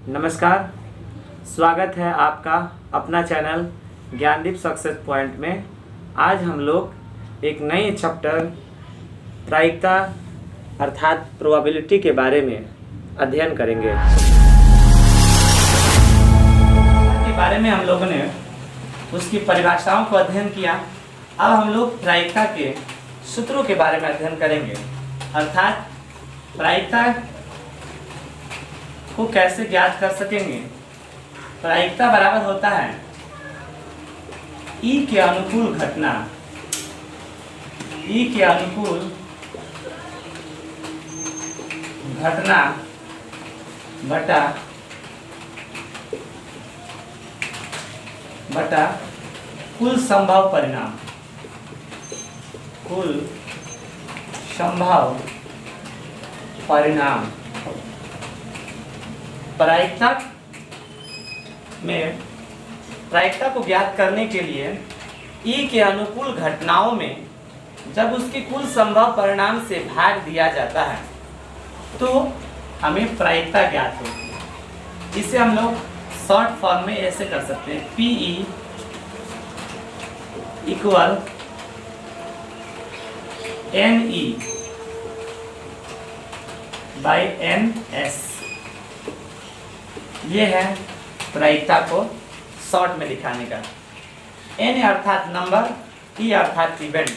नमस्कार, स्वागत है आपका अपना चैनल ज्ञानदीप सक्सेस पॉइंट में। आज हम लोग एक नए चैप्टर प्रायिकता अर्थात प्रोबेबिलिटी के बारे में अध्ययन करेंगे। के बारे में हम लोगों ने उसकी परिभाषाओं को अध्ययन किया। अब हम लोग प्रायिकता के सूत्रों के बारे में अध्ययन करेंगे, अर्थात प्रायिकता को कैसे ज्ञात कर सकेंगे। प्रायिकता बराबर होता है ई के अनुकूल घटना, ई के अनुकूल घटना बटा कुल संभव परिणाम, कुल संभव परिणाम। प्रायिकता को ज्ञात करने के लिए ई के अनुकूल घटनाओं में जब उसके कुल संभव परिणाम से भाग दिया जाता है तो हमें प्रायिकता ज्ञात होती है। इसे हम लोग शॉर्ट फॉर्म में ऐसे कर सकते हैं, PE equal NE by NS। ये है प्रायिकता को शॉर्ट में दिखाने का। N अर्थात नंबर, E अर्थात इवेंट,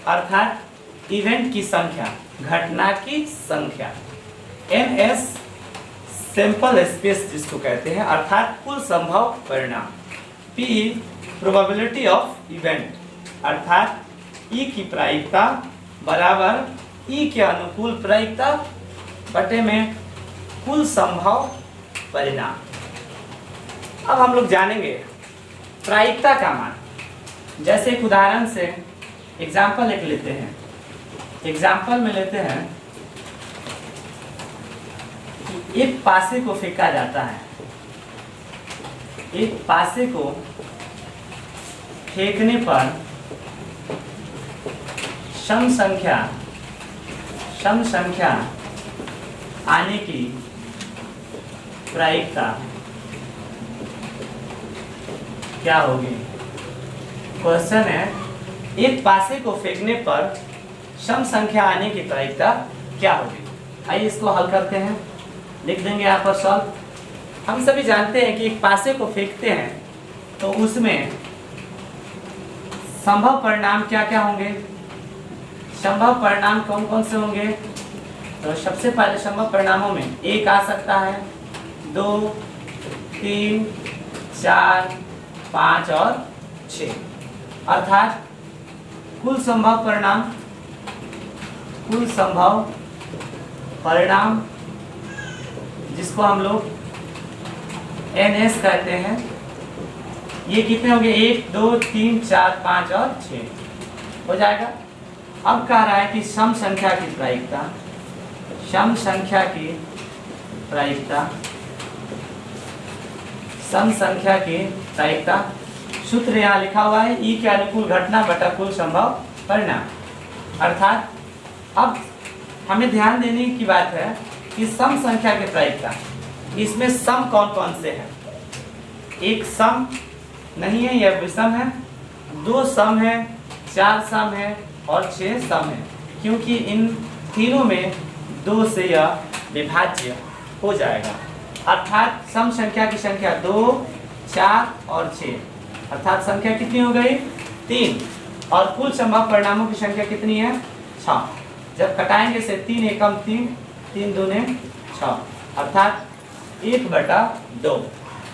अर्थात इवेंट की संख्या, घटना की संख्या। NS सैंपल स्पेस जिसको कहते हैं, अर्थात कुल संभव परिणाम। PE प्रोबेबिलिटी ऑफ इवेंट, अर्थात E की प्रायिकता बराबर E के अनुकूल प्रायिकता बटे में कुल संभव परिणाम। अब हम लोग जानेंगे प्रायिकता का मान। जैसे एक उदाहरण से एग्जाम्पल एक लेते हैं। एग्जाम्पल में लेते हैं कि एक पासे को फेंका जाता है। एक पासे को फेंकने पर सम संख्या आने की प्रायिकता क्या होगी। क्वेश्चन है, एक पासे को फेंकने पर सम संख्या आने की प्रायिकता क्या होगी। आइए इसको हल करते हैं। लिख देंगे यहाँ पर सॉल्व। हम सभी जानते हैं कि एक पासे को फेंकते हैं तो उसमें संभव परिणाम क्या क्या होंगे। संभव परिणाम कौन कौन से होंगे। तो सबसे पहले संभव परिणामों में एक आ सकता है, 2, 3, 4, 5 और 6, अर्थात कुल संभव परिणाम जिसको हम लोग NS कहते हैं, ये कितने होंगे, 1, 2, 3, 4, 5 और 6 हो जाएगा। अब कह रहा है कि सम संख्या की प्रायिकता सूत्र यहाँ लिखा हुआ है, ई के अनुकूल घटना बटा कुल संभव परिणाम। अर्थात अब हमें ध्यान देने की बात है कि सम संख्या की प्रायिकता, इसमें सम कौन कौन से हैं। एक सम नहीं है, यह विषम है, 2 सम है, 4 सम है और 6 सम है, क्योंकि इन तीनों में 2 से यह विभाज्य हो जाएगा। अर्थात सम संख्या की संख्या 2, 4 और 6, अर्थात संख्या कितनी हो गई, 3। और कुल संभव परिणामों की संख्या कितनी है, 6। जब कटाएंगे से 3 एकम 3, 3 दूने 6, अर्थात 1/2।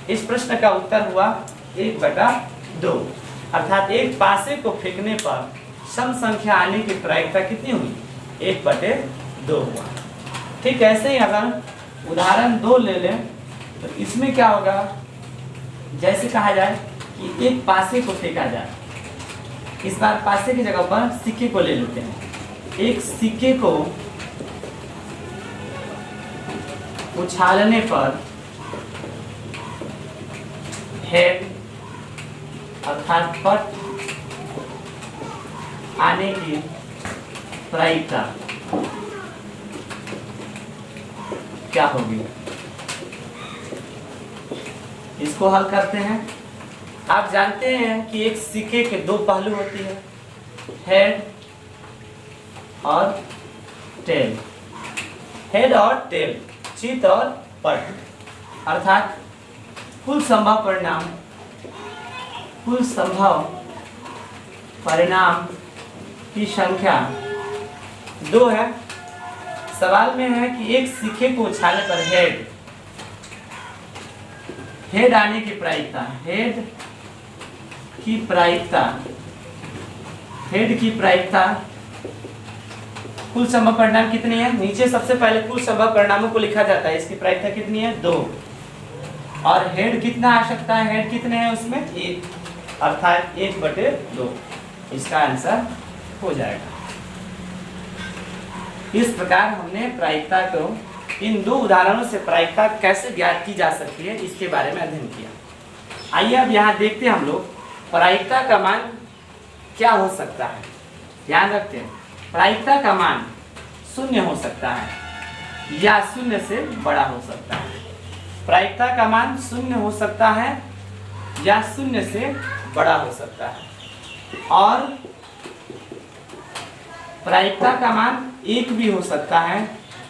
इस प्रश्न का उत्तर हुआ 1/2, अर्थात एक पासे को फेंकने पर सम संख्या आने की प्रायिकता कितनी हुई, 1/2 हुआ। ठीक ऐसे ही अगर उदाहरण 2 ले लें तो इसमें क्या होगा, जैसे कहा जाए कि एक पासे को फेंका जाए। इस बार पासे की जगह पर सिक्के को ले लेते हैं। एक सिक्के को उछालने पर हेड अर्थात पट आने की प्रायिकता क्या होगी। इसको हल करते हैं। आप जानते हैं कि एक सिक्के के दो पहलू होती है, हेड और टेल। हेड और टेल, चित और पट, अर्थात कुल संभव परिणाम की संख्या 2 है। सवाल में है कि एक सिक्के को उछालने पर हेड आने की प्रायिकता, हेड की प्रायिकता कुल संभव परिणाम कितनी है? नीचे सबसे पहले कुल संभव परिणामों को लिखा जाता है। इसकी प्रायिकता कितनी है? 2। और हेड कितना आ सकता है? हेड कितने हैं उसमें? 1, अर्थात 1/2। इसका आंसर हो जाएगा। इस प्रकार हमने प्रायिकता को, इन 2 उदाहरणों से प्रायिकता कैसे ज्ञात की जा सकती है इसके बारे में अध्ययन किया। आइए अब यहाँ देखते हैं हम लोग प्रायिकता का मान क्या हो सकता है। ध्यान रखते हैं, प्रायिकता का मान 0 हो सकता है या 0 से बड़ा हो सकता है। प्रायिकता का मान 0 हो सकता है या 0 से बड़ा हो सकता है, और प्रायिकता का मान 1 भी हो सकता है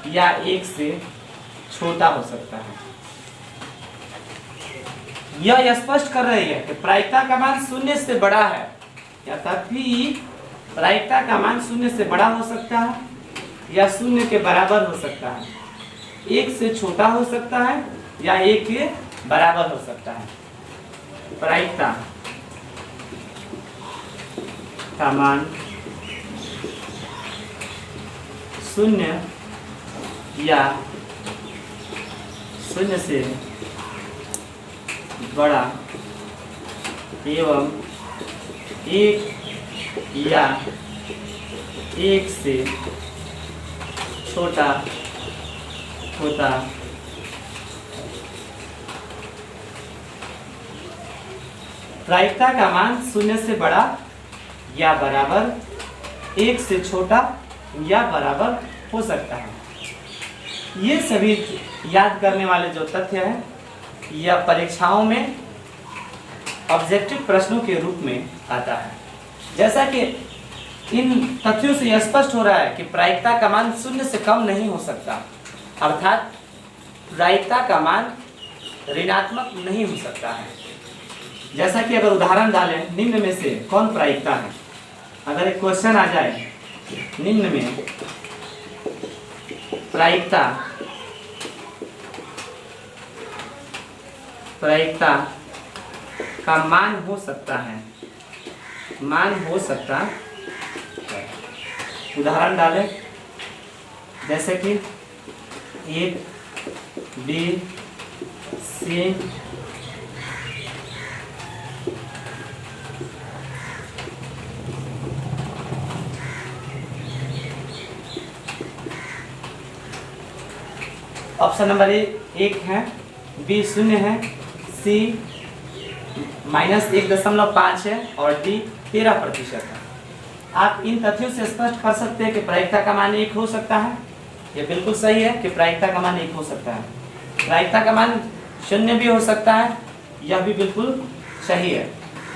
या 1 से छोटा हो सकता है। यह स्पष्ट कर रही है कि प्रायिकता का मान 0 से बड़ा है, या तभी प्रायिकता का मान 0 से बड़ा हो सकता है या 0 के बराबर हो सकता है, 1 से छोटा हो सकता है या 1 के बराबर हो सकता है। प्रायिकता का मान 0 या 0 से बड़ा एवं 1 या 1 से छोटा होता प्रायिकता का मान 0 से बड़ा या बराबर, 1 से छोटा या बराबर हो सकता है। ये सभी याद करने वाले जो तथ्य हैं, यह परीक्षाओं में ऑब्जेक्टिव प्रश्नों के रूप में आता है। जैसा कि इन तथ्यों से यह स्पष्ट हो रहा है कि प्रायिकता का मान 0 से कम नहीं हो सकता, अर्थात प्रायिकता का मान ऋणात्मक नहीं हो सकता है। जैसा कि अगर उदाहरण डालें, निम्न में से कौन प्रायिकता है? अगर एक क्वेश्चन आ जाए, निम्न में प्रायिकता का मान हो सकता है, उदाहरण डालें, जैसे कि A, B, C, option number 1 है, B 0 है, C -1.5 है और D 13% है। आप इन तथ्यों से स्पष्ट कर सकते हैं कि प्रायिकता का मान 1 हो सकता है। यह बिल्कुल सही है कि प्रायिकता का मान 1 हो सकता है। प्रायिकता का मान 0 भी हो सकता है, यह भी बिल्कुल सही है।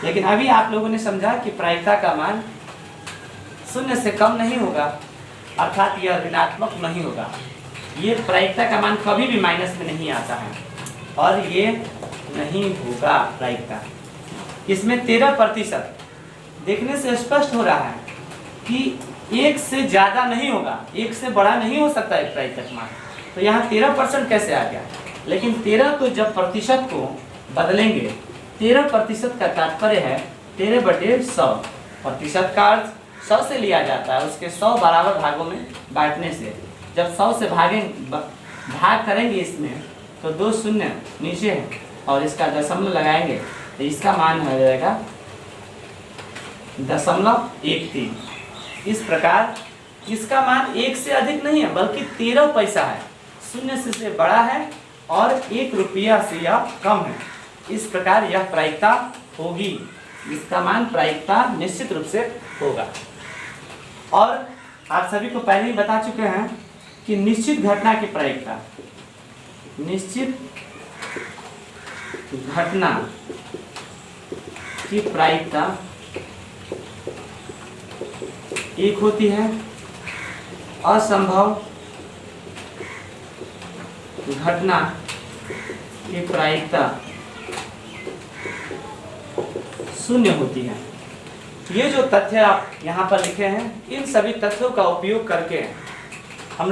लेकिन अभी आप लोगों ने समझा कि प्रायिकता का मान 0 से कम नहीं होगा, अर्थात यह ऋणात्मक नहीं होगा। ये प्रायिकता का मान कभी भी माइनस में नहीं आता है और ये नहीं होगा प्रायिकता। इसमें 13% देखने से स्पष्ट हो रहा है कि 1 से ज़्यादा नहीं होगा, 1 से बड़ा नहीं हो सकता है प्रायिकता मान। तो यहाँ 13% कैसे आ गया? लेकिन 13 तो जब प्रतिशत को बदलेंगे, 13% का तात्पर्य है 13/100। प्रतिशत का अर्थ 100 से लिया जाता है, उसके 100 बराबर भागों में बांटने से। जब 100 से भाग करेंगे इसमें, तो 2 शून्य नीचे है और इसका दशमलव लगाएंगे तो इसका मान हो जाएगा 0.13। इस प्रकार इसका मान 1 से अधिक नहीं है बल्कि 13 पैसा है, 0 से बड़ा है और 1 रुपया से यह कम है। इस प्रकार यह प्रायिकता होगी, इसका मान प्रायिकता निश्चित रूप से होगा। और आप सभी को पहले ही बता चुके हैं कि निश्चित घटना की प्रायिकता, निश्चित घटना की प्रायिकता एक होती है, असंभव घटना की प्रायिकता शून्य होती है। ये जो तथ्य आप यहाँ पर लिखे हैं, इन सभी तथ्यों का उपयोग करके हम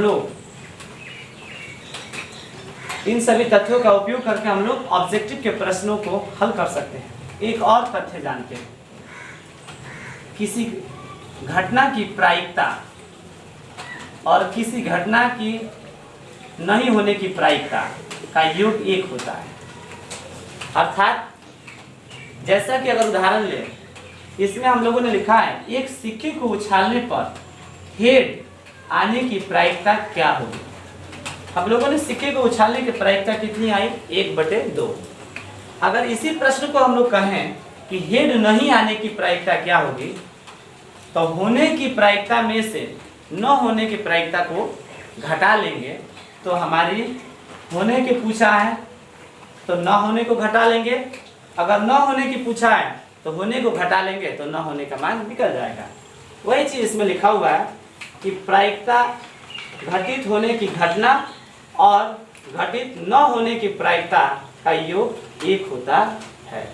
लोग ऑब्जेक्टिव के प्रश्नों को हल कर सकते हैं। एक और तथ्य जानते हैं, किसी घटना की प्रायिकता और किसी घटना की नहीं होने की प्रायिकता का योग एक होता है। अर्थात जैसा कि अगर उदाहरण ले, इसमें हम लोगों ने लिखा है एक सिक्के को उछालने पर हेड आने की प्रायिकता क्या होगी। हम लोगों ने सिक्के को उछालने की प्रायिकता कितनी आई, 1/2। अगर इसी प्रश्न को हम लोग कहें कि हेड नहीं आने की प्रायिकता क्या होगी, तो होने की प्रायिकता में से न होने की प्रायिकता को घटा लेंगे तो हमारी होने की पूछा है तो न होने को घटा लेंगे, अगर न होने की पूछा है तो होने को घटा लेंगे तो न होने का मान निकल जाएगा। वही चीज इसमें लिखा हुआ है कि प्रायिकता घटित होने की घटना और घटित न होने की प्रायिकता का योग एक होता है।